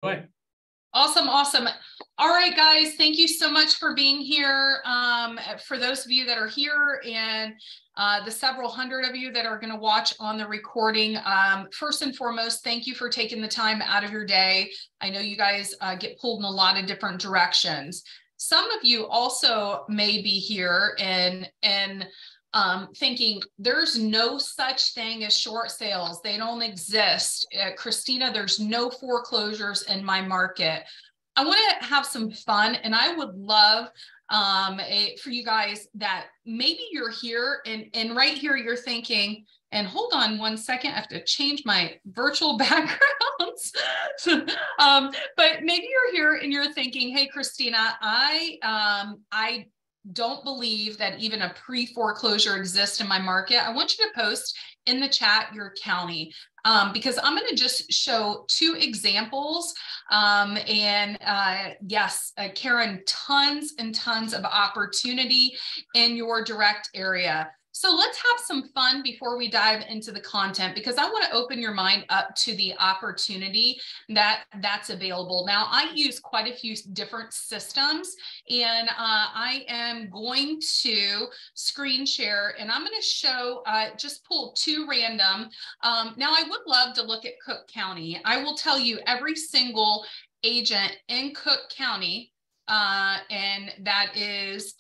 Right. Awesome. Awesome. All right, guys, thank you so much for being here. For those of you that are here and the several hundred of you that are going to watch on the recording, first and foremost, thank you for taking the time out of your day. I know you guys get pulled in a lot of different directions. Some of you also may be here and thinking there's no such thing as short sales. They don't exist. Christina, there's no foreclosures in my market. I want to have some fun, and I would love for you guys that maybe you're here and right here you're thinking, and hold on one second, I have to change my virtual backgrounds. But maybe you're here and you're thinking, hey, Christina, I don't believe that even a pre-foreclosure exists in my market. I want you to post in the chat your county because I'm going to just show two examples. Yes, Karen, tons and tons of opportunity in your direct area. So let's have some fun before we dive into the content, because I want to open your mind up to the opportunity that's available. Now, I use quite a few different systems, and I am going to screen share, and I'm going to show, just pull two random. Now, I would love to look at Cook County. I will tell you every single agent in Cook County, and that is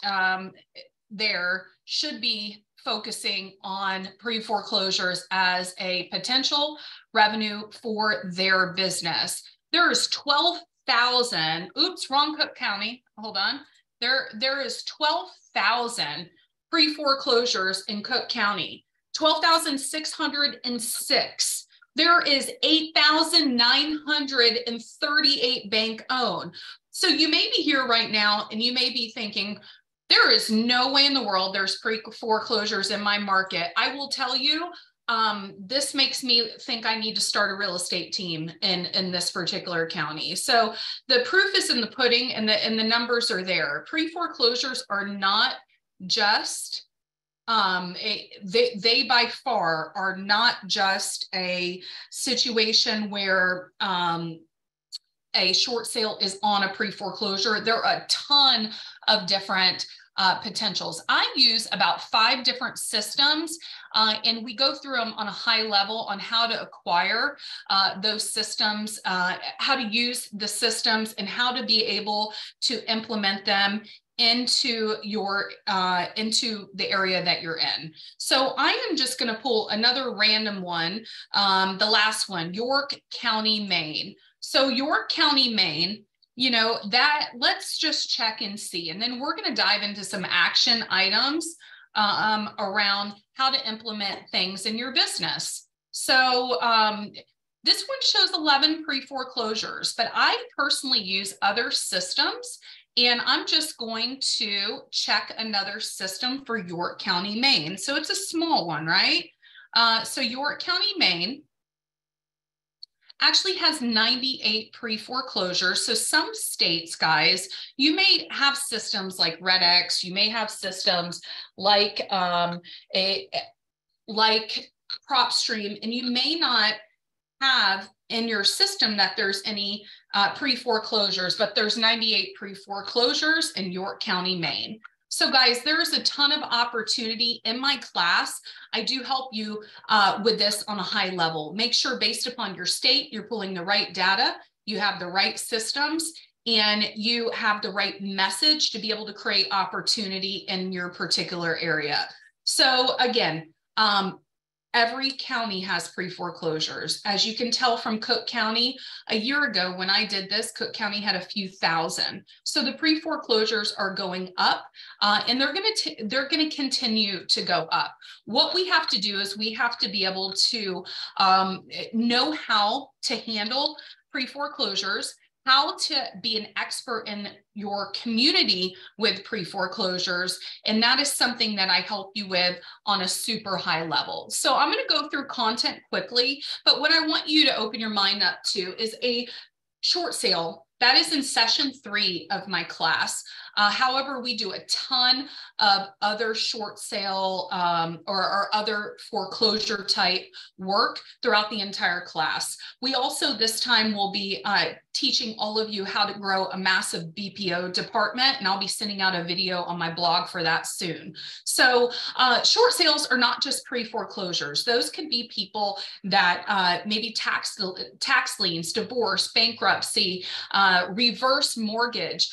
there, should be focusing on pre-foreclosures as a potential revenue for their business. There is 12,000, oops, wrong Cook County, hold on. There is 12,000 pre-foreclosures in Cook County, 12,606. There is 8,938 bank owned. So you may be here right now and you may be thinking, there is no way in the world there's pre-foreclosures in my market. I will tell you, this makes me think I need to start a real estate team in this particular county. So the proof is in the pudding, and the numbers are there. Pre-foreclosures are not just, they by far are not just a situation where a short sale is on a pre-foreclosure. There are a ton of different potentials. I use about 5 different systems, and we go through them on a high level on how to acquire those systems, how to use the systems, and how to be able to implement them into your into the area that you're in. So I am just going to pull another random one, the last one, York County, Maine. So York County, Maine, you know, that let's just check and see. And then we're going to dive into some action items around how to implement things in your business. So this one shows 11 pre-foreclosures, but I personally use other systems, and I'm just going to check another system for York County, Maine. So it's a small one, right? So York County, Maine actually has 98 pre-foreclosures. So some states, guys, you may have systems like RedX, you may have systems like PropStream, and you may not have in your system that there's any pre-foreclosures, but there's 98 pre-foreclosures in York County, Maine. So guys, there's a ton of opportunity in my class. I do help you with this on a high level. Make sure based upon your state, you're pulling the right data, you have the right systems, and you have the right message to be able to create opportunity in your particular area. So again, every county has pre-foreclosures. As you can tell from Cook County, a year ago when I did this, Cook County had a few thousand. So the pre-foreclosures are going up, and they're going to continue to go up. What we have to do is we have to be able to know how to handle pre-foreclosures, how to be an expert in your community with pre-foreclosures. And that is something that I help you with on a super high level. So I'm going to go through content quickly, but what I want you to open your mind up to is a short sale That is in session 3 of my class. However, we do a ton of other short sale or other foreclosure type work throughout the entire class. We also this time will be teaching all of you how to grow a massive BPO department, and I'll be sending out a video on my blog for that soon. So short sales are not just pre-foreclosures. Those can be people that maybe tax liens, divorce, bankruptcy, reverse mortgage.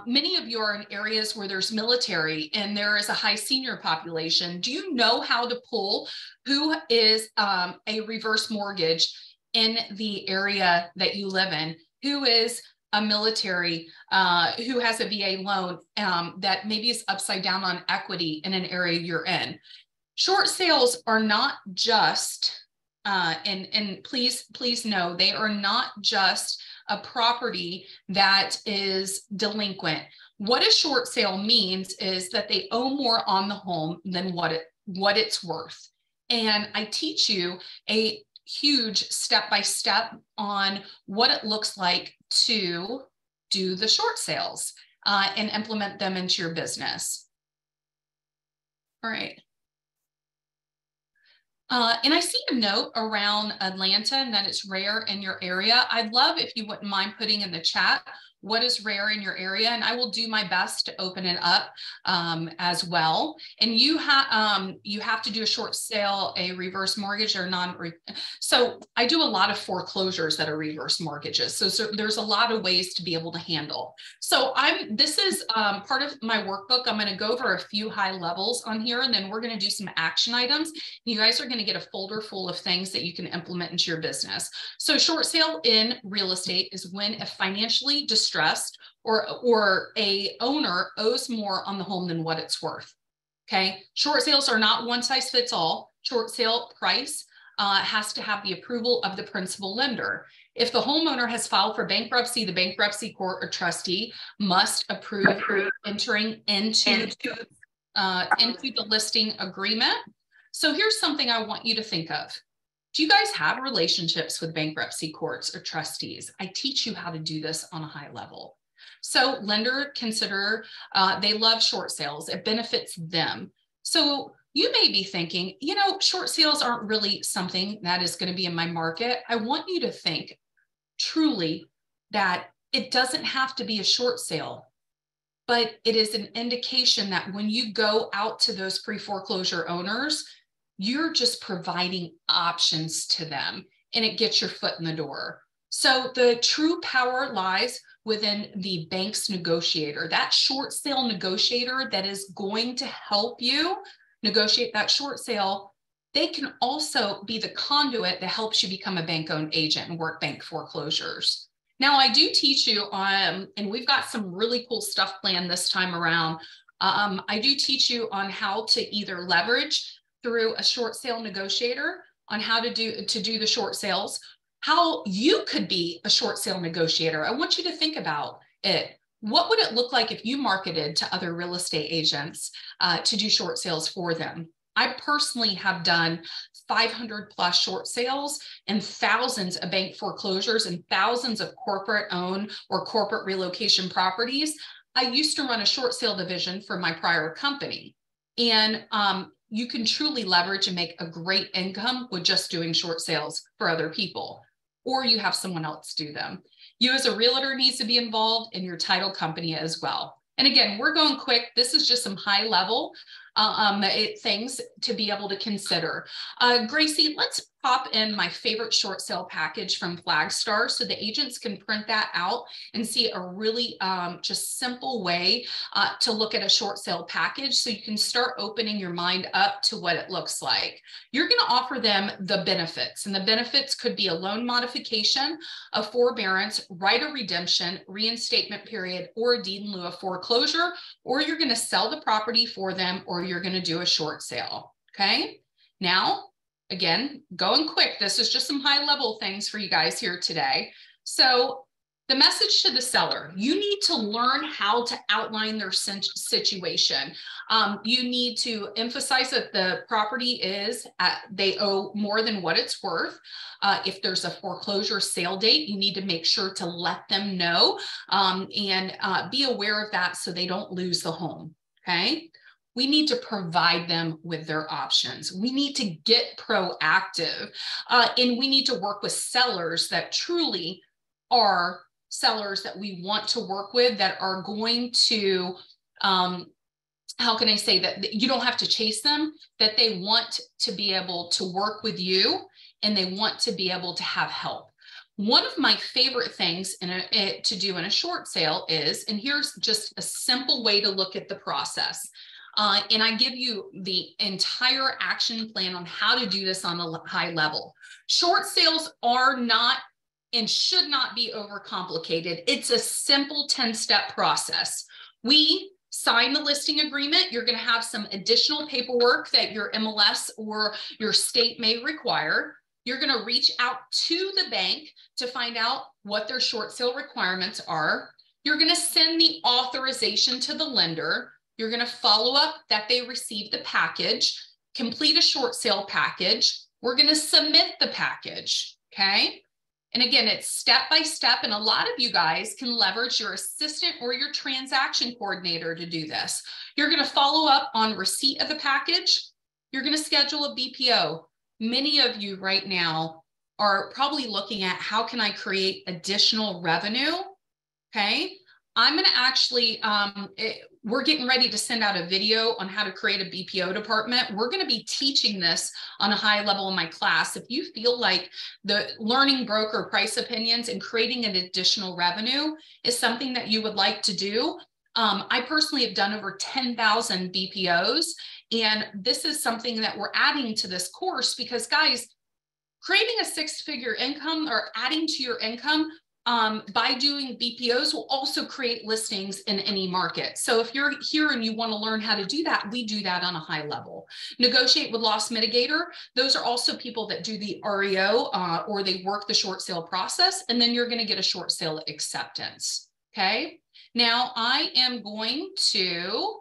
Many of you are in areas where there's military and there is a high senior population. Do you know how to pull who is a reverse mortgage in the area that you live in? Who is a military, who has a VA loan that maybe is upside down on equity in an area you're in? Short sales are not just, and please know, they are not just a property that is delinquent. What a short sale means is that they owe more on the home than what it's worth. And I teach you a huge step-by-step on what it looks like to do the short sales and implement them into your business. All right. And I see a note around Atlanta and that it's rare in your area. I'd love if you wouldn't mind putting in the chat what is rare in your area, and I will do my best to open it up as well. And you have to do a short sale, a reverse mortgage, or so I do a lot of foreclosures that are reverse mortgages. So there's a lot of ways to be able to handle. So this is part of my workbook. I'm going to go over a few high levels on here, and then we're going to do some action items. You guys are going to get a folder full of things that you can implement into your business. So short sale in real estate is when a financially distressed or a owner owes more on the home than what it's worth. Okay. Short sales are not one size fits all. Short sale price has to have the approval of the principal lender. If the homeowner has filed for bankruptcy, the bankruptcy court or trustee must approve entering into the listing agreement. So here's something I want you to think of. Do you guys have relationships with bankruptcy courts or trustees? I teach you how to do this on a high level. So lender consider, they love short sales. It benefits them. So you may be thinking, you know, short sales aren't really something that is going to be in my market. I want you to think truly that it doesn't have to be a short sale, but it is an indication that when you go out to those pre-foreclosure owners, you're just providing options to them and it gets your foot in the door. So the true power lies within the bank's negotiator, that short sale negotiator that is going to help you negotiate that short sale. They can also be the conduit that helps you become a bank-owned agent and work bank foreclosures. Now, I do teach you on, and we've got some really cool stuff planned this time around. I do teach you on how to either leverage through a short sale negotiator on how to do the short sales, how you could be a short sale negotiator. I want you to think about it. What would it look like if you marketed to other real estate agents to do short sales for them? I personally have done 500 plus short sales and thousands of bank foreclosures and thousands of corporate owned or corporate relocation properties. I used to run a short sale division for my prior company. And you can truly leverage and make a great income with just doing short sales for other people, or you have someone else do them. You as a realtor needs to be involved in your title company as well. And again, we're going quick. This is just some high level things to be able to consider. Gracie, let's pop in my favorite short sale package from Flagstar so the agents can print that out and see a really just simple way to look at a short sale package so you can start opening your mind up to what it looks like. You're going to offer them the benefits, and the benefits could be a loan modification, a forbearance, right of redemption, reinstatement period, or a deed in lieu of foreclosure, or you're going to sell the property for them, or you're going to do a short sale. Okay. Now, again, going quick, this is just some high level things for you guys here today. So The message to the seller: you need to learn how to outline their situation. You need to emphasize that the property is, they owe more than what it's worth. If there's a foreclosure sale date, you need to make sure to let them know and be aware of that so they don't lose the home, okay? We need to provide them with their options. We need to get proactive and we need to work with sellers that truly are sellers that we want to work with, that are going to, how can I say that you don't have to chase them, that they want to be able to work with you and they want to be able to have help. One of my favorite things to do in a short sale is, and here's just a simple way to look at the process. And I give you the entire action plan on how to do this on a high level. Short sales are not and should not be overcomplicated. It's a simple 10-step process. We sign the listing agreement. You're going to have some additional paperwork that your MLS or your state may require. You're going to reach out to the bank to find out what their short sale requirements are. You're going to send the authorization to the lender. You're going to follow up that they receive the package, complete a short sale package. We're going to submit the package, okay? And again, it's step by step, and a lot of you guys can leverage your assistant or your transaction coordinator to do this. You're going to follow up on receipt of the package. You're going to schedule a BPO. Many of you right now are probably looking at, how can I create additional revenue? Okay. I'm going to actually, we're getting ready to send out a video on how to create a BPO department. We're going to be teaching this on a high level in my class. If you feel like the learning broker price opinions and creating an additional revenue is something that you would like to do, I personally have done over 10,000 BPOs. And this is something that we're adding to this course because, guys, creating a six-figure income or adding to your income by doing BPOs will also create listings in any market. So if you're here and you want to learn how to do that, we do that on a high level. Negotiate with loss mitigator. Those are also people that do the REO or they work the short sale process, and then you're going to get a short sale acceptance. Okay. Now I am going to,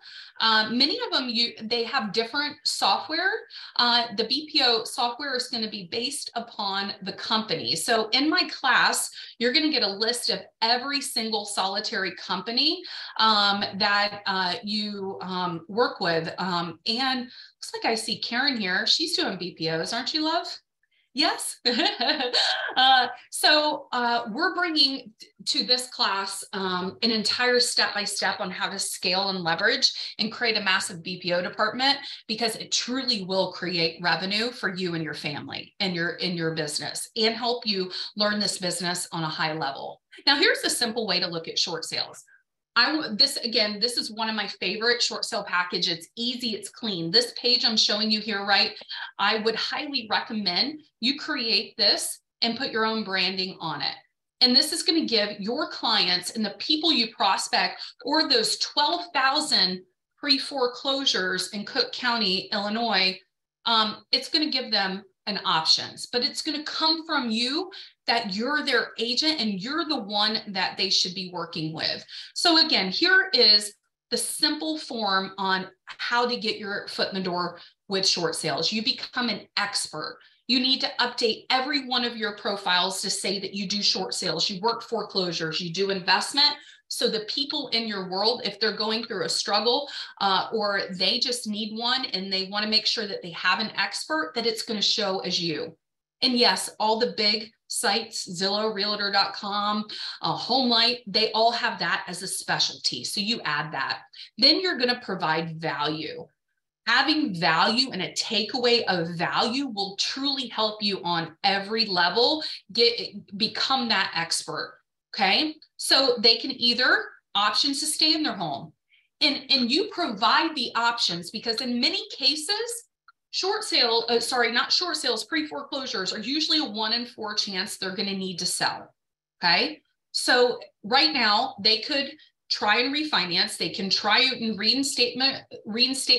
many of them, they have different software. The BPO software is going to be based upon the company. So in my class, you're going to get a list of every single solitary company that you work with. And looks like I see Karen here. She's doing BPOs, aren't you, love? Yes. So we're bringing to this class an entire step-by-step on how to scale and leverage and create a massive BPO department, because it truly will create revenue for you and your family and in your business, and help you learn this business on a high level. Now, here's a simple way to look at short sales. This is one of my favorite short sale package. It's easy, it's clean. This page I'm showing you here, right? I would highly recommend you create this and put your own branding on it. And this is going to give your clients and the people you prospect, or those 12,000 pre-foreclosures in Cook County, Illinois, it's going to give them an options, but it's going to come from you, that you're their agent and you're the one that they should be working with. So again, here is the simple form on how to get your foot in the door with short sales. You become an expert. You need to update every one of your profiles to say that you do short sales, you work foreclosures, you do investment. So the people in your world, if they're going through a struggle or they just need one and they want to make sure that they have an expert, that it's going to show as you. And yes, all the big sites, Zillow, Realtor.com, HomeLight, they all have that as a specialty. So you add that. Then you're going to provide value. Having value and a takeaway of value will truly help you on every level become that expert. Okay, so they can either options to stay in their home, and you provide the options, because in many cases, pre-foreclosures are usually a 1 in 4 chance they're going to need to sell. Okay, so right now they could try and refinance, they can try and reinstate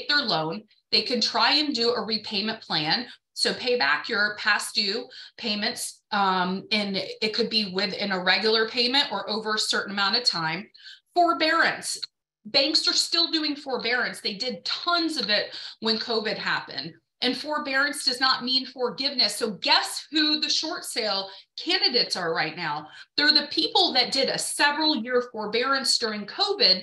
their loan, they can try and do a repayment plan, So pay back your past due payments, and it could be within a regular payment or over a certain amount of time. Forbearance. Banks are still doing forbearance. They did tons of it when COVID happened. And forbearance does not mean forgiveness. So guess who the short sale candidates are right now? They're the people that did a several-year forbearance during COVID.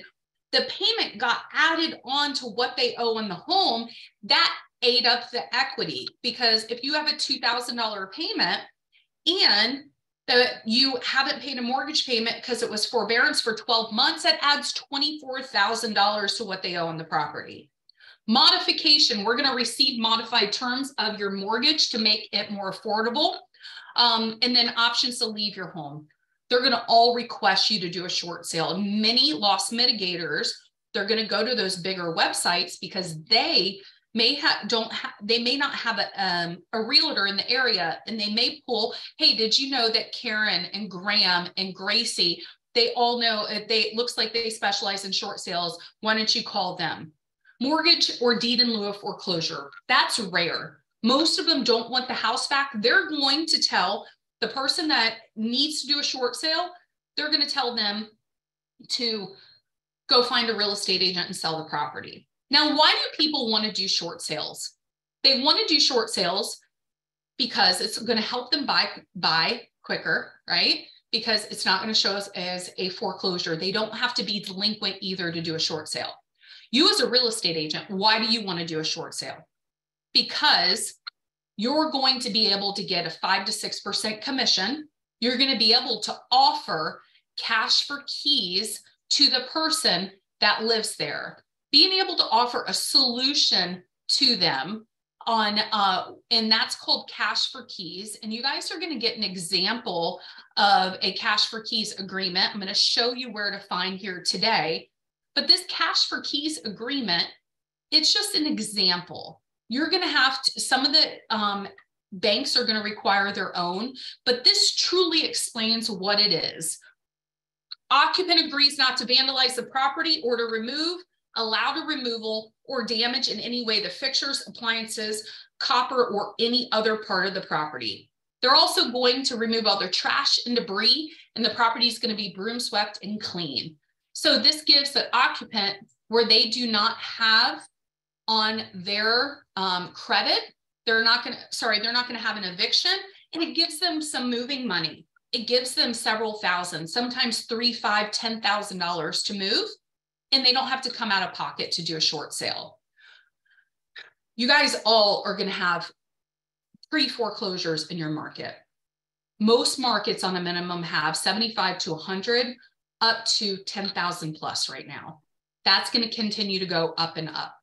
The payment got added on to what they owe on the home. That ate up the equity, because if you have a $2,000 payment and you haven't paid a mortgage payment because it was forbearance for 12 months, that adds $24,000 to what they owe on the property. Modification, we're going to receive modified terms of your mortgage to make it more affordable. And then options to leave your home. They're going to all request you to do a short sale. Many loss mitigators, they're going to go to those bigger websites because they may not have a realtor in the area, and they may pull, hey, did you know that Karen and Graham and Gracie, they all know, looks like they specialize in short sales. Why don't you call them? Mortgage or deed in lieu of foreclosure. That's rare. Most of them don't want the house back. They're going to tell the person that needs to do a short sale, they're going to tell them to go find a real estate agent and sell the property. Now, why do people want to do short sales? They want to do short sales because it's going to help them buy quicker, right? Because it's not going to show us as a foreclosure. They don't have to be delinquent either to do a short sale. You as a real estate agent, why do you want to do a short sale? Because you're going to be able to get a 5 to 6% commission. You're going to be able to offer cash for keys to the person that lives there. Being able to offer a solution to them on, and that's called cash for keys. And you guys are going to get an example of a cash for keys agreement. I'm going to show you where to find here today. But this cash for keys agreement, it's just an example. You're going to have to, some of the banks are going to require their own, but this truly explains what it is. Occupant agrees not to vandalize the property or to remove, allow the removal or damage in any way the fixtures, appliances, copper, or any other part of the property. They're also going to remove all their trash and debris, and the property is going to be broom swept and clean. So this gives the occupant where they do not have on their credit, they're not going to have an eviction, and it gives them some moving money. It gives them several thousand, sometimes $3,000, $5,000, $10,000 to move, and they don't have to come out of pocket to do a short sale. You guys all are going to have pre-foreclosures in your market. Most markets on a minimum have 75 to 100, up to 10,000 plus right now. That's going to continue to go up and up.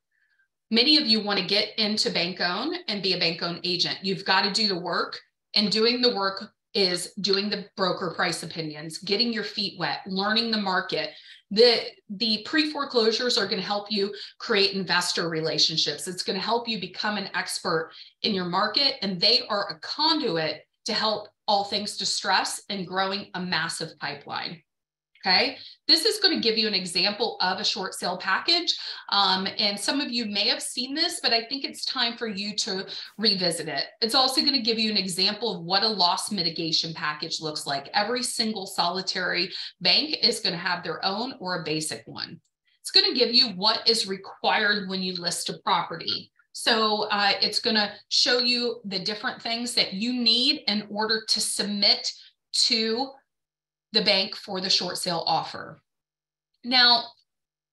Many of you want to get into bank-owned and be a bank-owned agent. You've got to do the work, and doing the work is doing the broker price opinions, getting your feet wet, learning the market. The pre-foreclosures are going to help you create investor relationships. It's going to help you become an expert in your market, and they are a conduit to help all things distress and growing a massive pipeline. Okay, this is going to give you an example of a short sale package. And some of you may have seen this, but I think it's time for you to revisit it. It's also going to give you an example of what a loss mitigation package looks like. Every single solitary bank is going to have their own or a basic one. It's going to give you what is required when you list a property. So it's going to show you the different things that you need in order to submit to the bank for the short sale offer. Now,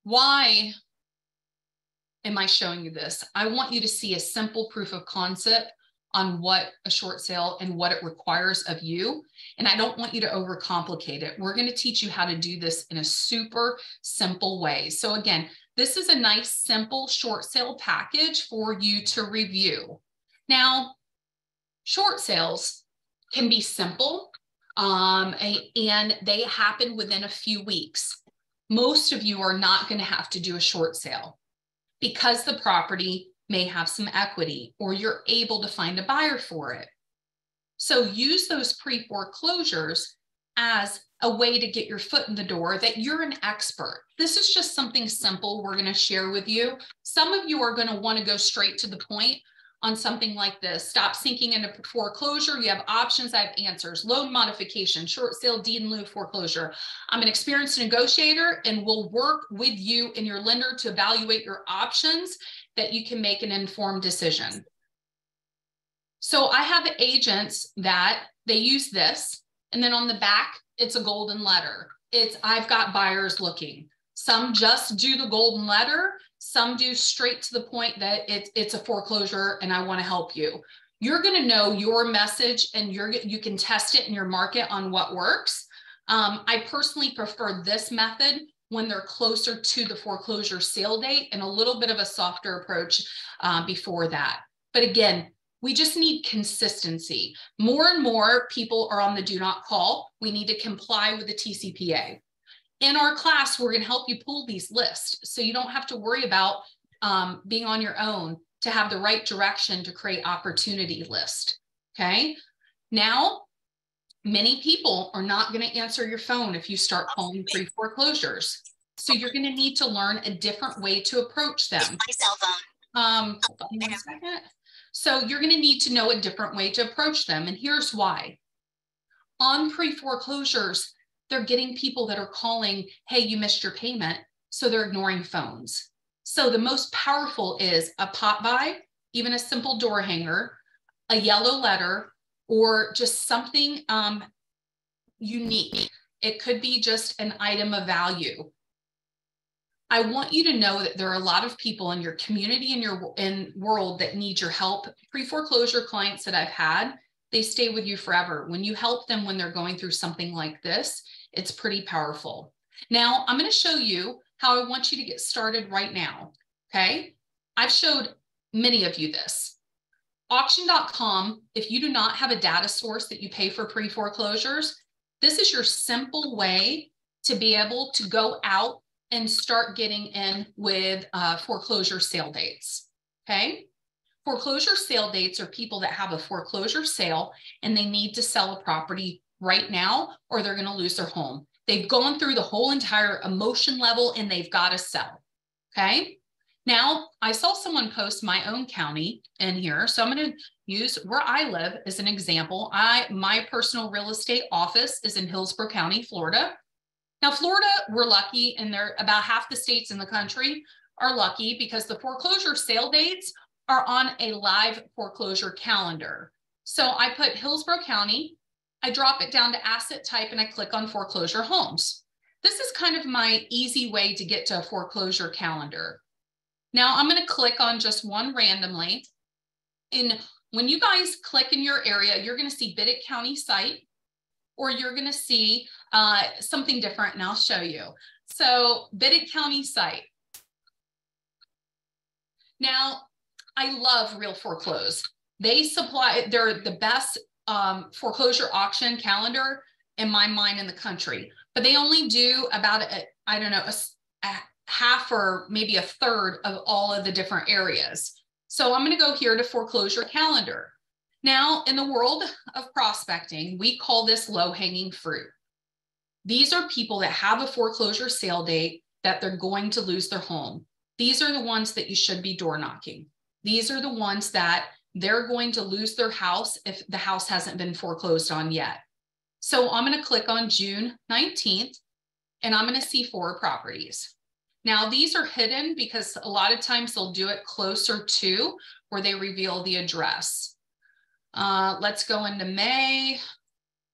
why am I showing you this? I want you to see a simple proof of concept on what a short sale and what it requires of you. And I don't want you to overcomplicate it. We're going to teach you how to do this in a super simple way. So again, this is a nice, simple short sale package for you to review. Now, short sales can be simple. And they happen within a few weeks. Most of you are not going to have to do a short sale because the property may have some equity or you're able to find a buyer for it. So use those pre-foreclosures as a way to get your foot in the door that you're an expert. This is just something simple we're going to share with you. Some of you are going to want to go straight to the point. on something like this. Stop sinking into foreclosure. You have options. I have answers. Loan modification, short sale, deed in lieu of foreclosure. I'm an experienced negotiator and will work with you and your lender to evaluate your options that you can make an informed decision. So I have agents that they use this, and then on the back, it's a golden letter. It's, I've got buyers looking. Some just do the golden letter. Some do straight to the point that it's a foreclosure and I want to help you. You're going to know your message and you can test it in your market on what works. I personally prefer this method when they're closer to the foreclosure sale date and a little bit of a softer approach before that. But again, we just need consistency. More and more people are on the do not call. We need to comply with the TCPA. In our class, we're going to help you pull these lists so you don't have to worry about being on your own to have the right direction to create opportunity list. Okay. Now, many people are not going to answer your phone if you start calling pre-foreclosures. So you're going to need to learn a different way to approach them. My cell phone. Hold on 1 second. So you're going to need to know a different way to approach them. And here's why. On pre-foreclosures, they're getting people that are calling, hey, you missed your payment. So they're ignoring phones. So the most powerful is a pop by, even a simple door hanger, a yellow letter, or just something unique. It could be just an item of value. I want you to know that there are a lot of people in your community and your world that need your help. Pre-foreclosure clients that I've had, they stay with you forever. When you help them when they're going through something like this, it's pretty powerful. Now, I'm going to show you how I want you to get started right now. Okay. I've showed many of you this. Auction.com, if you do not have a data source that you pay for pre-foreclosures, this is your simple way to be able to go out and start getting in with foreclosure sale dates. Okay. Foreclosure sale dates are people that have a foreclosure sale and they need to sell a property right now or they're going to lose their home. They've gone through the whole entire emotion level and they've got to sell. Okay. Now I saw someone post my own county in here. So I'm going to use where I live as an example. My personal real estate office is in Hillsborough County, Florida. Now, Florida, we're lucky, and they're about half the states in the country are lucky because the foreclosure sale dates are on a live foreclosure calendar. So I put Hillsborough County, I drop it down to asset type, and I click on foreclosure homes. This is kind of my easy way to get to a foreclosure calendar. Now I'm going to click on just one randomly. And when you guys click in your area, you're going to see Biddick County site, or you're going to see something different, and I'll show you. So Biddick County site. Now, I love Real Foreclose. They're the best foreclosure auction calendar in my mind in the country, but they only do about, I don't know, a half or maybe a third of all of the different areas. So I'm going to go here to foreclosure calendar. Now, in the world of prospecting, we call this low-hanging fruit. These are people that have a foreclosure sale date that they're going to lose their home. These are the ones that you should be door knocking. These are the ones that they're going to lose their house if the house hasn't been foreclosed on yet. So I'm going to click on June 19th, and I'm going to see 4 properties. Now, these are hidden because a lot of times they'll do it closer to where they reveal the address. Let's go into May.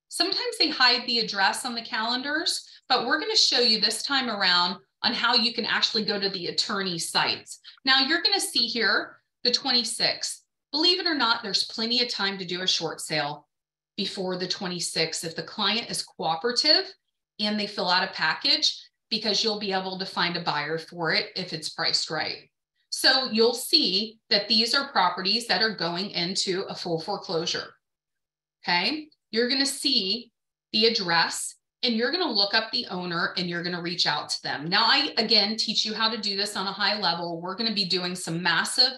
Sometimes they hide the address on the calendars, but we're going to show you this time around on how you can actually go to the attorney sites. Now you're going to see here the 26th. Believe it or not, there's plenty of time to do a short sale before the 26th if the client is cooperative and they fill out a package, because you'll be able to find a buyer for it if it's priced right. So you'll see that these are properties that are going into a full foreclosure. Okay. You're going to see the address and you're going to look up the owner and you're going to reach out to them. Now, I, again, teach you how to do this on a high level. We're going to be doing some massive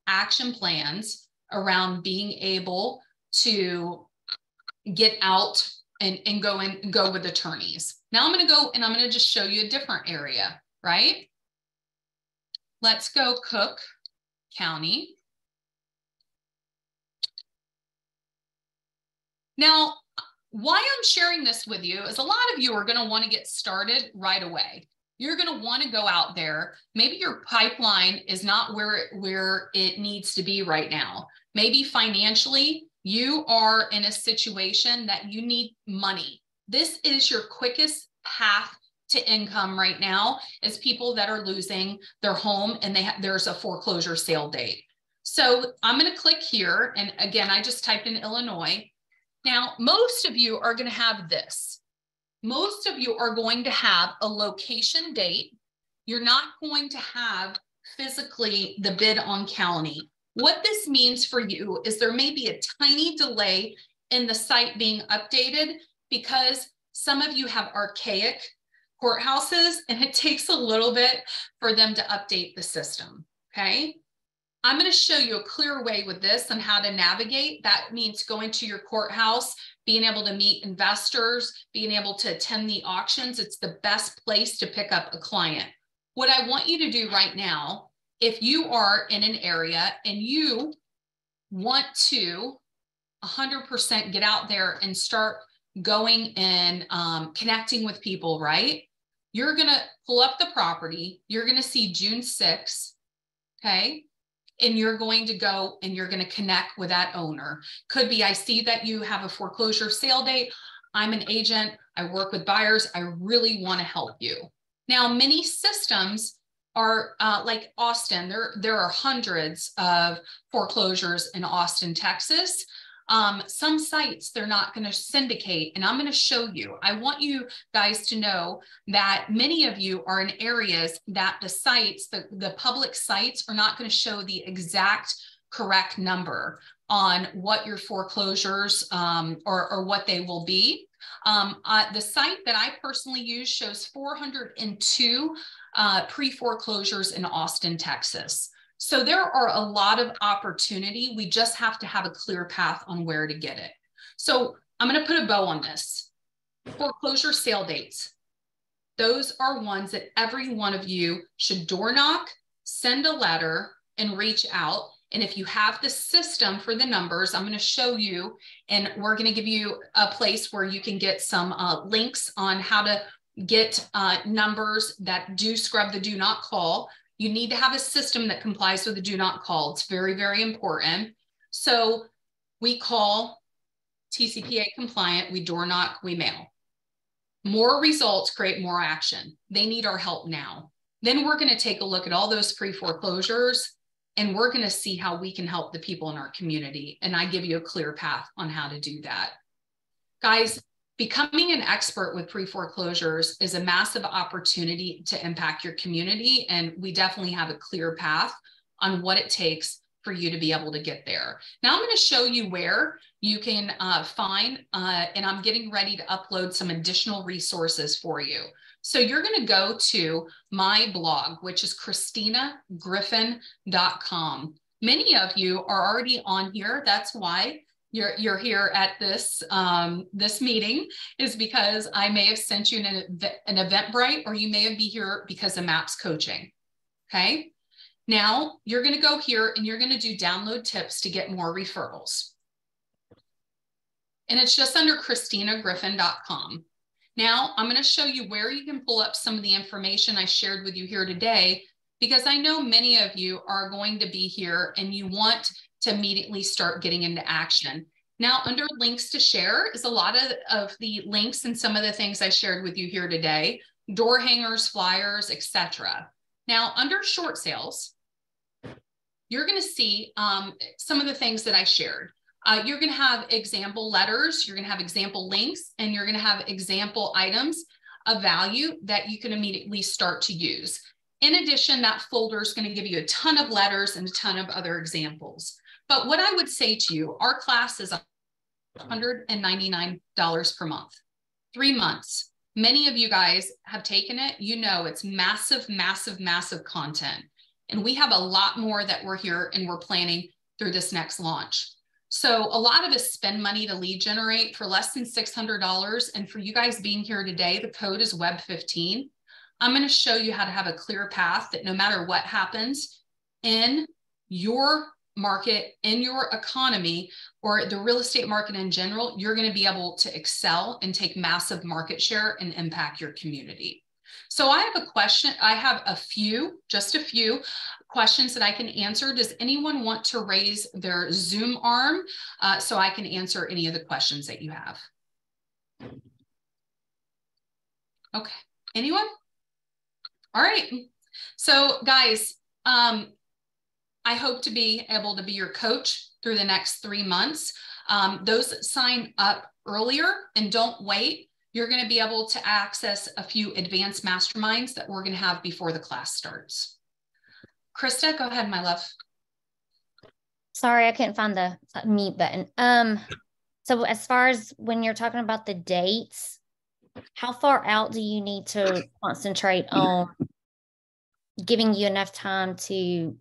action plans around being able to get out and go with attorneys. Now I'm going to go and I'm going to just show you a different area, right? Let's go Cook County. Now, why I'm sharing this with you is a lot of you are going to want to get started right away. You're going to want to go out there. Maybe your pipeline is not where it needs to be right now. Maybe financially, you are in a situation that you need money. This is your quickest path to income right now, is people that are losing their home and there's a foreclosure sale date. So I'm going to click here. And again, I just typed in Illinois. Now, most of you are going to have this. Most of you are going to have a location date. You're not going to have physically the bid on county. What this means for you is there may be a tiny delay in the site being updated because some of you have archaic courthouses and it takes a little bit for them to update the system, okay? I'm going to show you a clear way with this on how to navigate. That means going to your courthouse, being able to meet investors, being able to attend the auctions. It's the best place to pick up a client. What I want you to do right now, if you are in an area and you want to 100% get out there and start going and connecting with people, right? You're going to pull up the property. You're going to see June 6th, okay? And you're going to go and you're going to connect with that owner. Could be, I see that you have a foreclosure sale date. I'm an agent. I work with buyers. I really want to help you. Now, many systems are like Austin. There are hundreds of foreclosures in Austin, Texas. Some sites they're not going to syndicate, and I'm going to show you. I want you guys to know that many of you are in areas that the sites, the public sites, are not going to show the exact correct number on what your foreclosures or what they will be. The site that I personally use shows 402 pre-foreclosures in Austin, Texas. So there are a lot of opportunity. We just have to have a clear path on where to get it. So I'm going to put a bow on this. Foreclosure sale dates. Those are ones that every one of you should door knock, send a letter, and reach out. And if you have the system for the numbers, I'm going to show you, and we're going to give you a place where you can get some links on how to get numbers that do scrub the do not call. You need to have a system that complies with the do not call. It's very, very important. So we call TCPA compliant, we door knock, we mail. More results create more action. They need our help now. Then we're going to take a look at all those pre-foreclosures and we're going to see how we can help the people in our community. And I give you a clear path on how to do that. Guys, becoming an expert with pre-foreclosures is a massive opportunity to impact your community. And we definitely have a clear path on what it takes for you to be able to get there. Now I'm going to show you where you can find, and I'm getting ready to upload some additional resources for you. So you're going to go to my blog, which is ChristinaGriffin.com. Many of you are already on here. That's why you're here at this this meeting, is because I may have sent you an Eventbrite, or you may be here because of MAPS coaching. Okay. Now you're going to go here and you're going to do download tips to get more referrals. And it's just under ChristinaGriffin.com. Now I'm going to show you where you can pull up some of the information I shared with you here today, because I know many of you are going to be here and you want to immediately start getting into action. Now, under links to share is a lot of the links and some of the things I shared with you here today, door hangers, flyers, etc. Now, under short sales, you're going to see some of the things that I shared. You're going to have example letters, you're going to have example links, and you're going to have example items of value that you can immediately start to use. In addition, that folder is going to give you a ton of letters and a ton of other examples. But what I would say to you, our class is $199 per month, 3 months. Many of you guys have taken it. You know, it's massive, massive, massive content. And we have a lot more that we're here and we're planning through this next launch. So a lot of us spend money to lead generate for less than $600. And for you guys being here today, the code is Web15. I'm going to show you how to have a clear path that no matter what happens in your market in your economy or the real estate market in general, you're going to be able to excel and take massive market share and impact your community. So I have a question. I have just a few questions that I can answer. Does anyone want to raise their Zoom arm so I can answer any of the questions that you have? Okay, anyone? All right. So guys, I hope to be able to be your coach through the next 3 months. Those that sign up earlier and don't wait, you're going to be able to access a few advanced masterminds that we're going to have before the class starts. Krista, go ahead, my love. Sorry, I couldn't find the mute button. So as far as when you're talking about the dates, how far out do you need to concentrate on giving you enough time to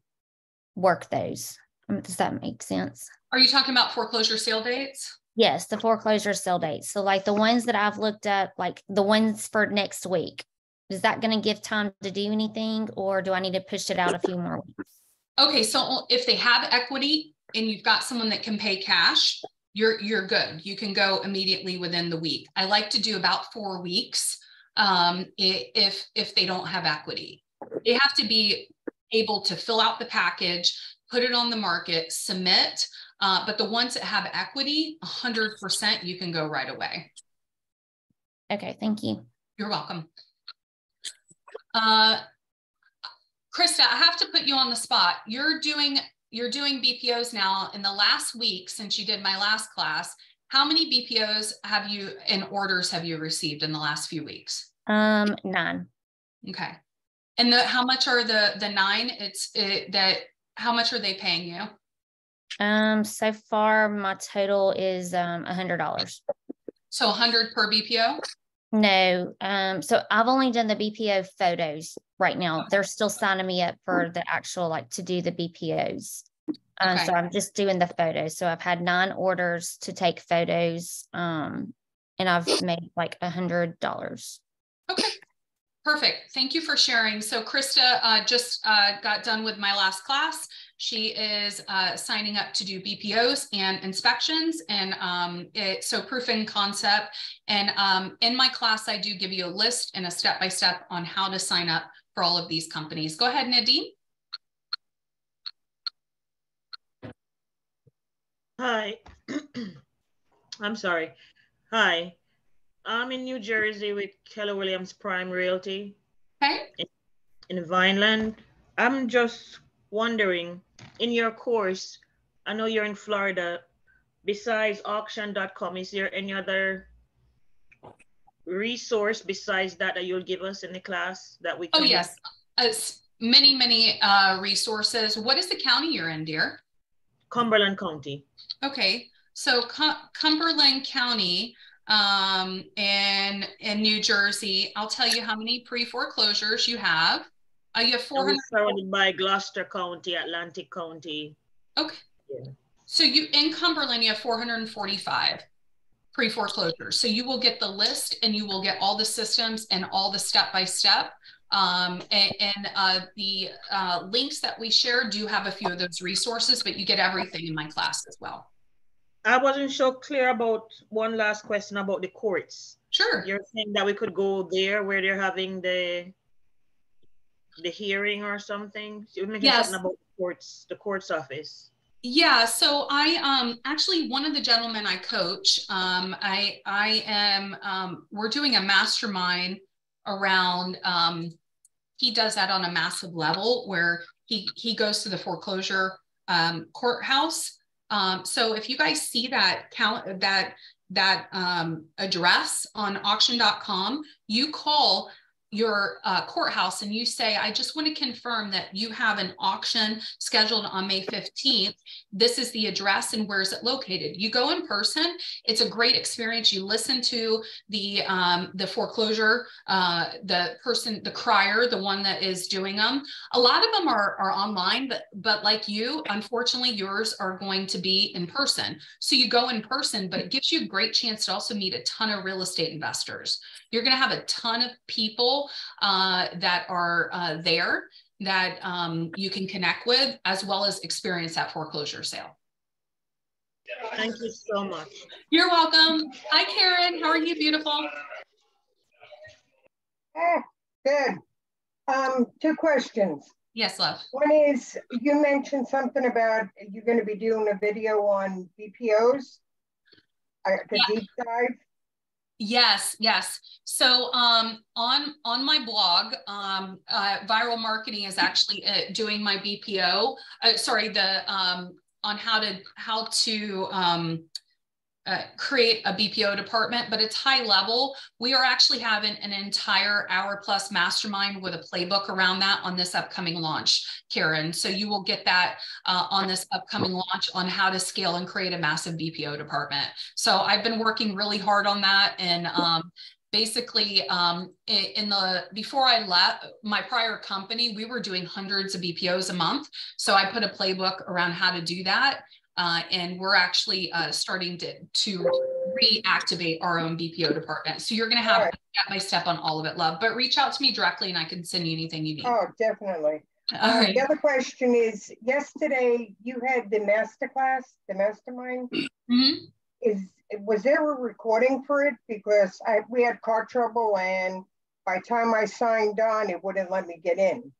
work those? Does that make sense? Are you talking about foreclosure sale dates? Yes, the foreclosure sale dates. So like the ones that I've looked up, like the ones for next week, is that going to give time to do anything, or do I need to push it out a few more weeks? Okay, so if they have equity and you've got someone that can pay cash, you're good. You can go immediately within the week. I like to do about 4 weeks if they don't have equity. They have to be able to fill out the package, put it on the market, submit. But the ones that have equity, 100%, you can go right away. Okay, thank you. You're welcome. Krista, I have to put you on the spot. You're doing BPOs now. In the last week since you did my last class, how many BPOs have you and orders have you received in the last few weeks? 9. Okay. And how much are the 9? How much are they paying you? So far my total is $100. So 100 per BPO? No. So I've only done the BPO photos right now. They're still signing me up for the actual, like, to do the BPOs. Okay. So I'm just doing the photos. So I've had 9 orders to take photos. And I've made like $100. Okay. Perfect. Thank you for sharing. So Krista just got done with my last class. She is signing up to do BPOs and inspections, and so proof and concept. And in my class, I do give you a list and a step-by-step on how to sign up for all of these companies. Go ahead, Nadine. Hi. I'm sorry. Hi. I'm in New Jersey with Keller Williams Prime Realty. Okay. In Vineland. I'm just wondering, in your course, I know you're in Florida, besides auction.com, is there any other resource besides that you'll give us in the class that we can? Oh, yes. Many resources. What is the county you're in, dear? Cumberland County. Okay. So Cumberland County, in New Jersey, I'll tell you how many pre-foreclosures you have. You have 400. Surrounded by Gloucester County, Atlantic County. Okay. Yeah. So in Cumberland, you have 445 pre-foreclosures. So you will get the list and you will get all the systems and all the step-by-step. The links that we share do have a few of those resources, but you get everything in my class as well. I wasn't so clear about one last question about the courts. Sure. You're saying that we could go there where they're having the hearing or something? You mentioned something about the courts office. Yeah, so I actually, one of the gentlemen I coach, we're doing a mastermind around, he does that on a massive level where he goes to the foreclosure courthouse. So if you guys see that address on auction.com, you call your courthouse and you say, I just want to confirm that you have an auction scheduled on May 15th. This is the address and where is it located? You go in person. It's a great experience. You listen to the foreclosure, the crier, the one that is doing them. A lot of them are online, but like you, unfortunately, yours are going to be in person. So you go in person, but it gives you a great chance to also meet a ton of real estate investors. You're going to have a ton of people that are there. that you can connect with, as well as experience that foreclosure sale. Thank you so much. You're welcome. Hi, Karen. How are you, beautiful? Good. Two questions. Yes, love. One is, you mentioned something about you're going to be doing a video on BPOs, the deep dive. Yes, yes. So on my blog, Viral Marketing is actually doing my BPO. On how to create a BPO department, but it's high level. We are actually having an entire hour-plus mastermind with a playbook around that on this upcoming launch, Karen. So you will get that on this upcoming launch on how to scale and create a massive BPO department. So I've been working really hard on that, and basically before I left my prior company, we were doing hundreds of BPOs a month. So I put a playbook around how to do that. And we're actually starting to reactivate our own BPO department. So you're going to have step by step on all of it, love. But reach out to me directly, and I can send you anything you need. Oh, definitely. All right. The other question is, yesterday you had the masterclass, the mastermind. Mm-hmm. Was there a recording for it? Because we had car trouble, and by the time I signed on, it wouldn't let me get in.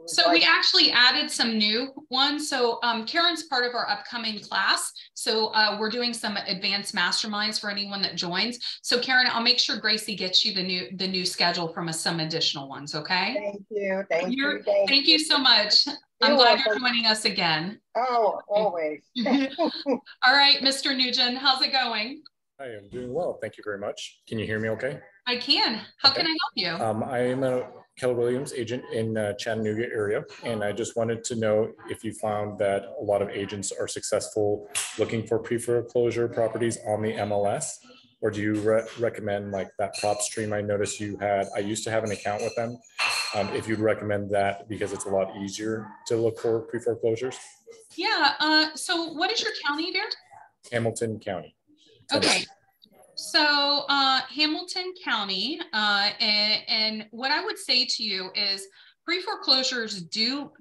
So we actually added some new ones. So Karen's part of our upcoming class. So we're doing some advanced masterminds for anyone that joins. So Karen, I'll make sure Gracie gets you the new schedule from some additional ones. Okay. Thank you. Thank you so much. I'm glad you're joining us again. Oh, always. All right, Mr. Nugent, how's it going? I am doing well. Thank you very much. Can you hear me okay? I can. How can I help you? I am a Keller Williams agent in Chattanooga area, and I just wanted to know if you found that a lot of agents are successful looking for pre-foreclosure properties on the MLS, or do you recommend like that PropStream I noticed you had? I used to have an account with them. If you'd recommend that because it's a lot easier to look for pre-foreclosures. Yeah. So what is your county, dear? Hamilton County. Okay. So Hamilton County, and what I would say to you is pre-foreclosures do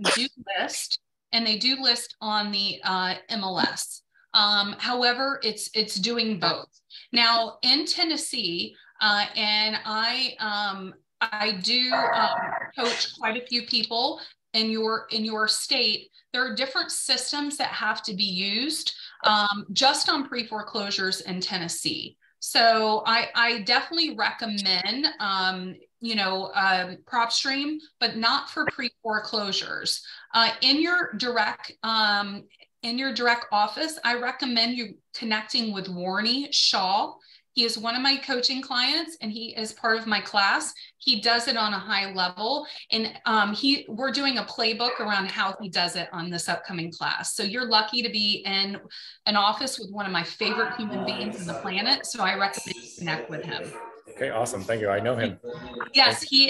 list, and they do list on the MLS. However, it's doing both. Now in Tennessee, and I do coach quite a few people in your state. There are different systems that have to be used just on pre-foreclosures in Tennessee. So I definitely recommend, PropStream, but not for pre-foreclosures. In your direct office, I recommend you connecting with Warney Shaw. He is one of my coaching clients, and he is part of my class. He does it on a high level, and we're doing a playbook around how he does it on this upcoming class. So you're lucky to be in an office with one of my favorite human beings on the planet. So I recommend you connect with him. Okay, awesome. Thank you. I know him. Yes, he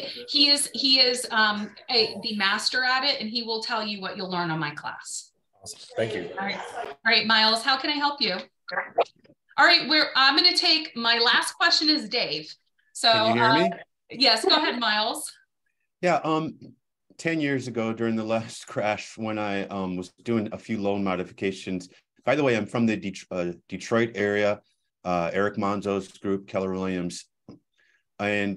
is the master at it, and he will tell you what you'll learn on my class. Awesome. Thank you. All right, Miles, how can I help you? All right, I'm going to take my last question is Dave. So can you hear me? Yes, go ahead, Miles. Yeah, 10 years ago during the last crash when I was doing a few loan modifications. By the way, I'm from the Detroit area, Eric Monzo's group, Keller Williams. And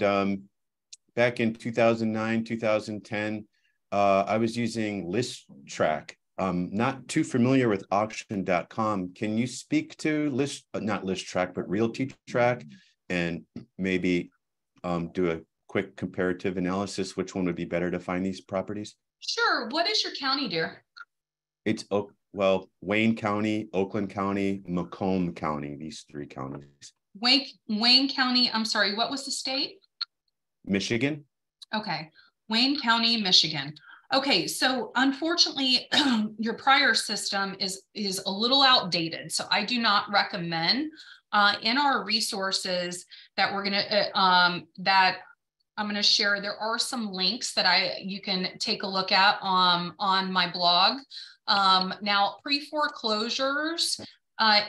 back in 2009, 2010, I was using ListTrack. Not too familiar with auction.com. Can you speak to not ListTrack, but RealtyTrack, and maybe do a quick comparative analysis? Which one would be better to find these properties? Sure. What is your county, dear? It's Wayne County, Oakland County, Macomb County. These three counties. Wayne County. I'm sorry. What was the state? Michigan. Okay. Wayne County, Michigan. Okay, so unfortunately, your prior system is a little outdated. So I do not recommend in our resources that we're gonna that I'm gonna share. There are some links that you can take a look at on my blog. Now, pre-foreclosures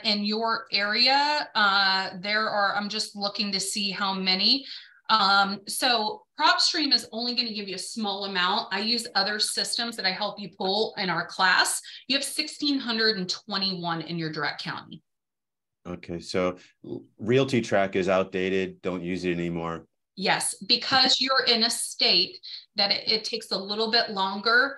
in your area, I'm just looking to see how many. So PropStream is only going to give you a small amount. I use other systems that I help you pull in our class. You have 1,621 in your direct county. Okay, so Realty Track is outdated. Don't use it anymore. Yes, because you're in a state that it takes a little bit longer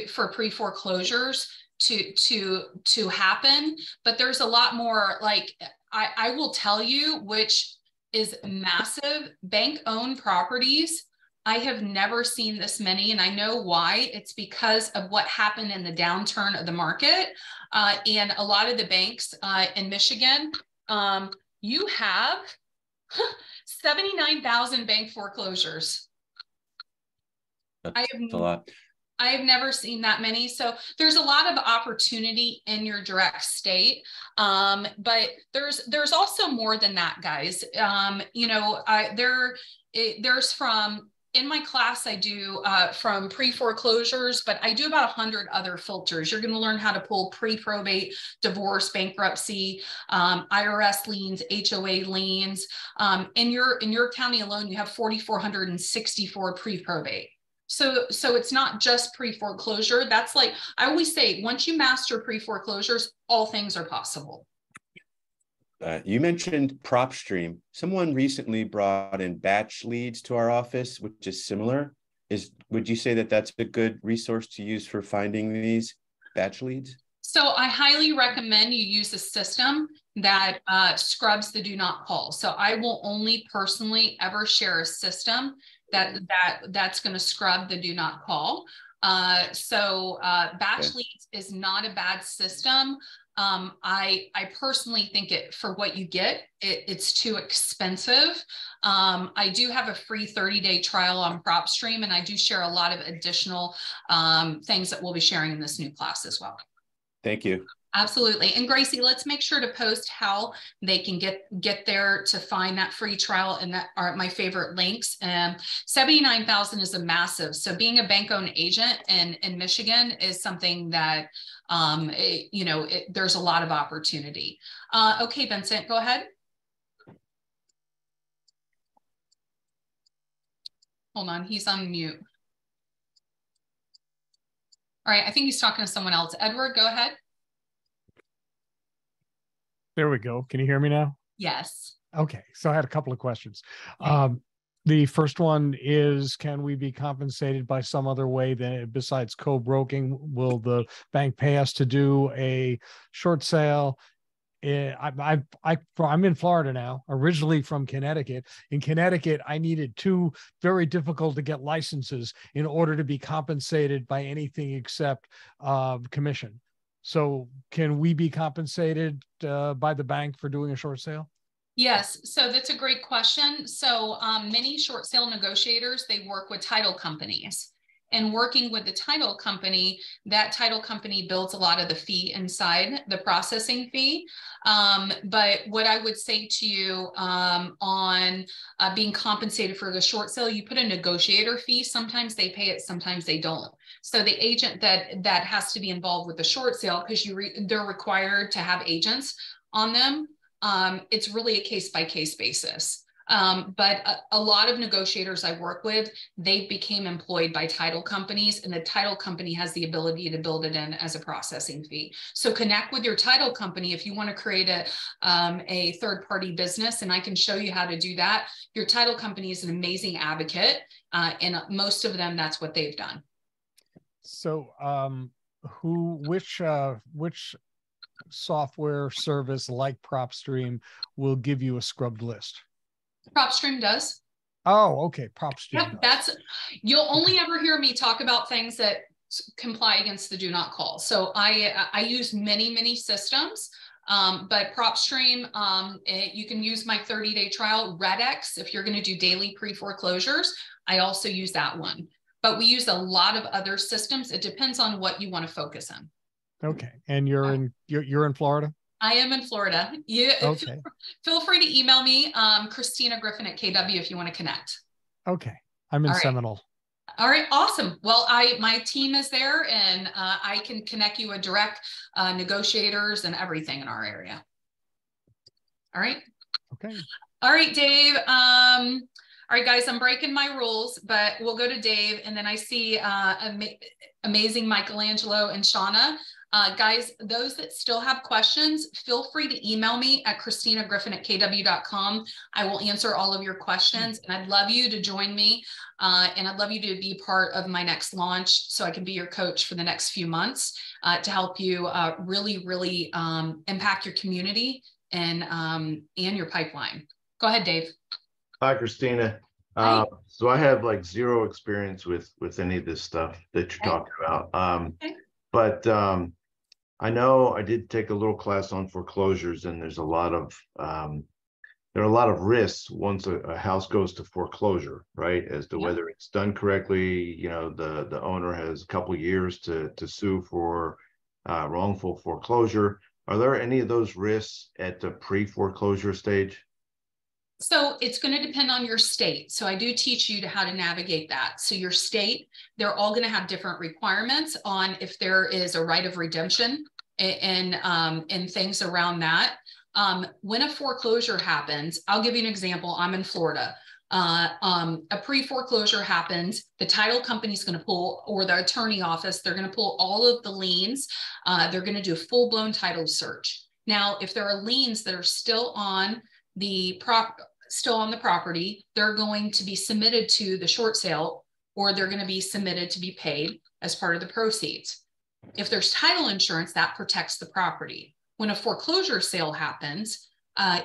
for pre-foreclosures to happen. But there's a lot more, like I will tell you, which is massive, bank-owned properties. I have never seen this many, and I know why. It's because of what happened in the downturn of the market. And a lot of the banks in Michigan, you have 79,000 bank foreclosures. That's a lot. I have never seen that many. So there's a lot of opportunity in your direct state. But there's also more than that, guys. You know, there's from, in my class, I do from pre-foreclosures, but I do about 100 other filters. You're going to learn how to pull pre-probate, divorce, bankruptcy, IRS liens, HOA liens. In your county alone, you have 4,464 pre-probate. So it's not just pre-foreclosure. That's like, I always say, once you master pre-foreclosures, all things are possible. You mentioned PropStream. Someone recently brought in batch leads to our office, which is similar. Would you say that that's a good resource to use for finding these batch leads? So I highly recommend you use a system that scrubs the do not call. So I will only personally ever share a system that's going to scrub the do not call. Batch leads is not a bad system. I personally think for what you get, it's too expensive. I do have a free 30-day trial on PropStream, and I do share a lot of additional things that we'll be sharing in this new class as well. Thank you. Absolutely. And Gracie, let's make sure to post how they can get there to find that free trial, and that are my favorite links. 79,000 is a massive. So being a bank-owned agent in Michigan is something that, there's a lot of opportunity. Okay, Vincent, go ahead. Hold on, he's on mute. All right, I think he's talking to someone else. Edward, go ahead. There we go. Can you hear me now? Yes. Okay. So I had a couple of questions. The first one is, can we be compensated by some other way besides co-broking? Will the bank pay us to do a short sale? I'm in Florida now, originally from Connecticut. In Connecticut, I needed 2 very difficult to get licenses in order to be compensated by anything except commission. So can we be compensated by the bank for doing a short sale? Yes, so that's a great question. So many short sale negotiators, they work with title companies. And working with the title company, that title company builds a lot of the fee inside, the processing fee. But what I would say to you on being compensated for the short sale, you put a negotiator fee. Sometimes they pay it, sometimes they don't. So the agent that has to be involved with the short sale, because they're required to have agents on them, it's really a case-by-case basis. But a lot of negotiators I work with, they became employed by title companies, and the title company has the ability to build it in as a processing fee. So connect with your title company if you want to create a third-party business, and I can show you how to do that. Your title company is an amazing advocate, and most of them, that's what they've done. So which software service like PropStream will give you a scrubbed list? PropStream does. Oh, okay. PropStream. Yep, you'll only ever hear me talk about things that comply against the do not call. So I use many systems, but PropStream, you can use my 30-day trial. RedX, if you're going to do daily pre-foreclosures, I also use that one. But we use a lot of other systems. It depends on what you want to focus on. Okay, and you're in Florida? I am in Florida. Okay. Feel free to email me, Christina Griffin at KW, if you want to connect. Okay, I'm in Seminole. All right, awesome. Well, my team is there, and I can connect you with direct negotiators and everything in our area. All right. Okay. All right, Dave. All right, guys, I'm breaking my rules, but we'll go to Dave, and then I see amazing Michelangelo and Shauna. Guys, those that still have questions, feel free to email me at christinagriffin@kw.com. I will answer all of your questions, and I'd love you to join me, and I'd love you to be part of my next launch so I can be your coach for the next few months to help you really impact your community and your pipeline. Go ahead, Dave. Hi, Christina. So I have like zero experience with any of this stuff that you're talking about. But I know I did take a little class on foreclosures, and there's a lot of there are a lot of risks once a house goes to foreclosure, right? As to whether it's done correctly. You know, the owner has a couple of years to sue for wrongful foreclosure. Are there any of those risks at the pre-foreclosure stage? So it's going to depend on your state. So I do teach you how to navigate that. So your state, they're all going to have different requirements on if there is a right of redemption and things around that. When a foreclosure happens, I'll give you an example. I'm in Florida. A pre-foreclosure happens, the title company is going to pull, or the attorney office, they're going to pull all of the liens. They're going to do a full-blown title search. Now, if there are liens that are still on the property, they're going to be submitted to the short sale, or they're going to be submitted to be paid as part of the proceeds. If there's title insurance, that protects the property. When a foreclosure sale happens,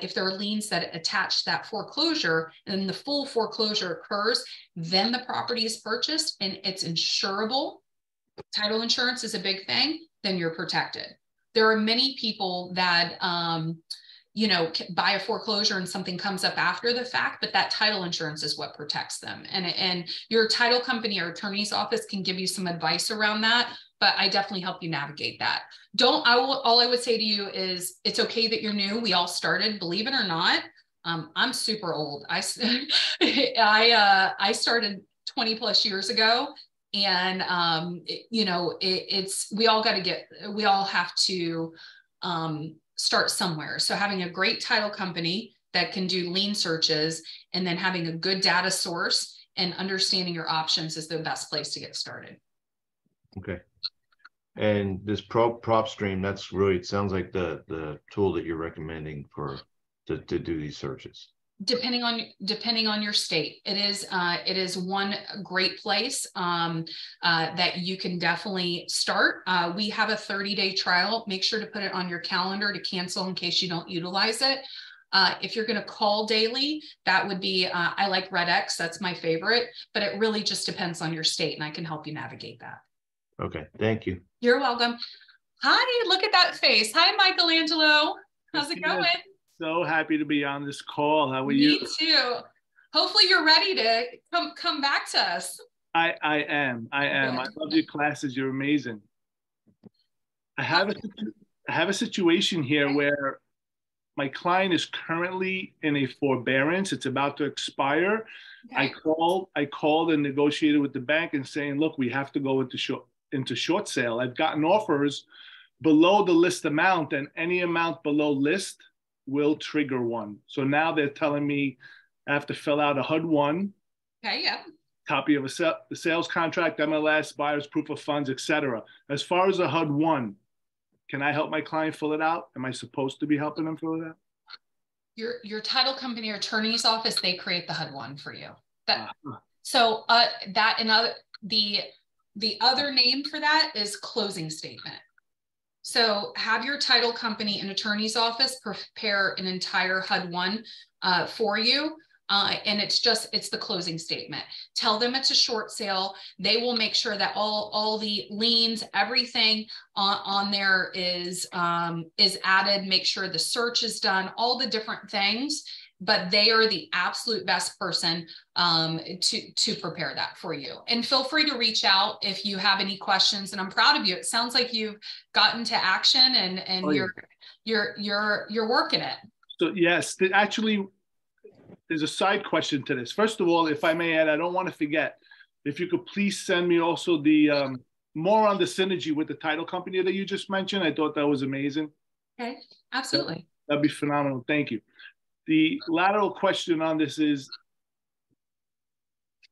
if there are liens that attach that foreclosure and the full foreclosure occurs, then the property is purchased and it's insurable. Title insurance is a big thing, then you're protected. There are many people that you know, buy a foreclosure and something comes up after the fact, but that title insurance is what protects them. And your title company or attorney's office can give you some advice around that, but I definitely help you navigate that. All I would say to you is it's okay that you're new. We all started, believe it or not. I'm super old. I started 20 plus years ago. And, you know, we all have to, start somewhere. So having a great title company that can do lien searches, and then having a good data source and understanding your options is the best place to get started. Okay. And this prop stream, that's really, it sounds like the tool that you're recommending to do these searches. Depending on your state, it is one great place that you can definitely start. We have a 30-day trial. Make sure to put it on your calendar to cancel in case you don't utilize it. If you're going to call daily, that would be, I like Red X, that's my favorite, but it really just depends on your state, and I can help you navigate that. Okay, thank you. You're welcome. Hi, look at that face. Hi, Michelangelo. How's it going? So happy to be on this call. How are you? Me too. Hopefully you're ready to come back to us. I am. I love your classes. You're amazing. I have a situation here where my client is currently in a forbearance. It's about to expire. Okay. I called and negotiated with the bank and saying, look, we have to go into short sale. I've gotten offers below the list amount, and any amount below list will trigger one. So now they're telling me I have to fill out a HUD-1. Okay, yeah. Copy of the sales contract, MLS, buyer's proof of funds, etc. As far as a HUD-1, can I help my client fill it out? Am I supposed to be helping them fill it out? Your title company or attorney's office, they create the HUD-1 for you. The other name for that is closing statement. So have your title company and attorney's office prepare an entire HUD-1 for you. And it's the closing statement. Tell them it's a short sale. They will make sure that all the liens, everything on there is added, make sure the search is done, all the different things, but they are the absolute best person to prepare that for you. And feel free to reach out if you have any questions. And I'm proud of you. It sounds like you've gotten to action and you're working it. So yes, actually, there's a side question to this. First of all, if I may add, I don't want to forget, if you could please send me also the more on the synergy with the title company that you just mentioned. I thought that was amazing. Okay, absolutely. That'd be phenomenal. Thank you. The lateral question on this is,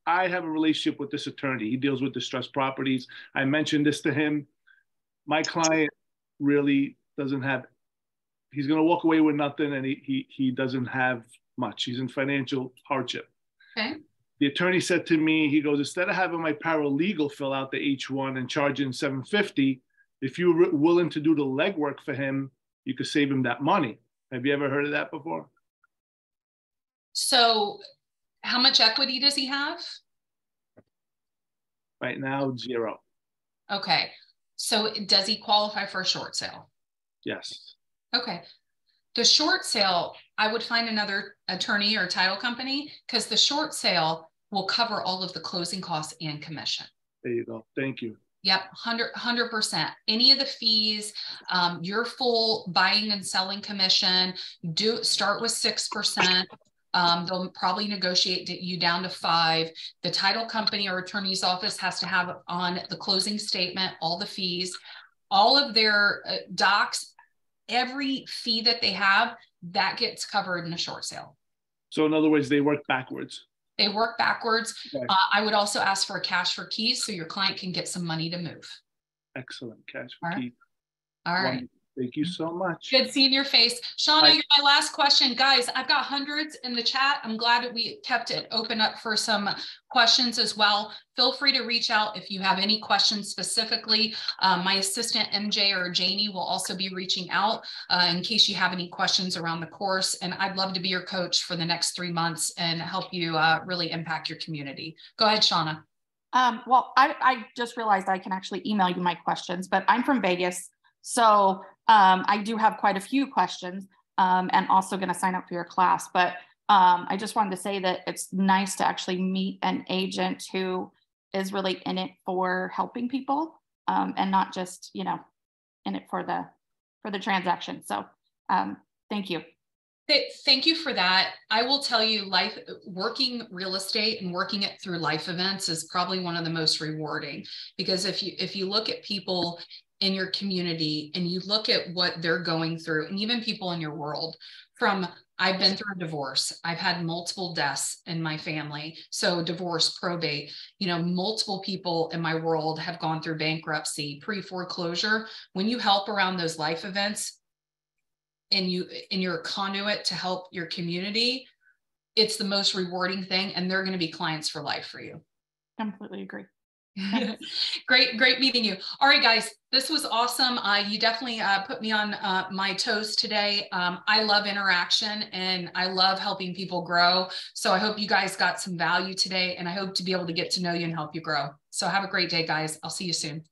I have a relationship with this attorney. He deals with distressed properties. I mentioned this to him. My client really doesn't have, he's going to walk away with nothing, and he doesn't have much. He's in financial hardship. Okay. The attorney said to me, he goes, instead of having my paralegal fill out the H1 and charging $750, if you're willing to do the legwork for him, you could save him that money. Have you ever heard of that before? So how much equity does he have? Right now, 0. Okay. So does he qualify for a short sale? Yes. Okay. The short sale, I would find another attorney or title company, because the short sale will cover all of the closing costs and commission. There you go. Thank you. Yep, 100%. Any of the fees, your full buying and selling commission, start with 6%. They'll probably negotiate you down to 5%. The title company or attorney's office has to have on the closing statement all the fees, all of their docs, every fee that they have, that gets covered in a short sale. So in other words, they work backwards. They work backwards. Okay. I would also ask for a cash for keys so your client can get some money to move. Excellent. Cash for All right. keys. All right. Thank you so much. Good seeing your face. Shauna, you're my last question. Guys, I've got hundreds in the chat. I'm glad that we kept it open up for some questions as well. Feel free to reach out if you have any questions specifically. My assistant, MJ or Janie, will also be reaching out in case you have any questions around the course. And I'd love to be your coach for the next 3 months and help you really impact your community. Go ahead, Shauna. Well, I just realized I can actually email you my questions, but I'm from Vegas. So I do have quite a few questions and also going to sign up for your class. But I just wanted to say that it's nice to actually meet an agent who is really in it for helping people and not just, you know, in it for the transaction. So thank you. Thank you for that. I will tell you, working real estate and working it through life events is probably one of the most rewarding, because if you look at people in your community and you look at what they're going through, and even people in your world, I've been through a divorce. I've had multiple deaths in my family. So divorce, probate, multiple people in my world have gone through bankruptcy, pre-foreclosure. When you help around those life events and you're a conduit to help your community, it's the most rewarding thing. And they're going to be clients for life for you. Completely agree. Great meeting you. All right, guys, this was awesome. You definitely put me on my toes today. I love interaction and I love helping people grow. So I hope you guys got some value today, and I hope to be able to get to know you and help you grow. So have a great day, guys. I'll see you soon.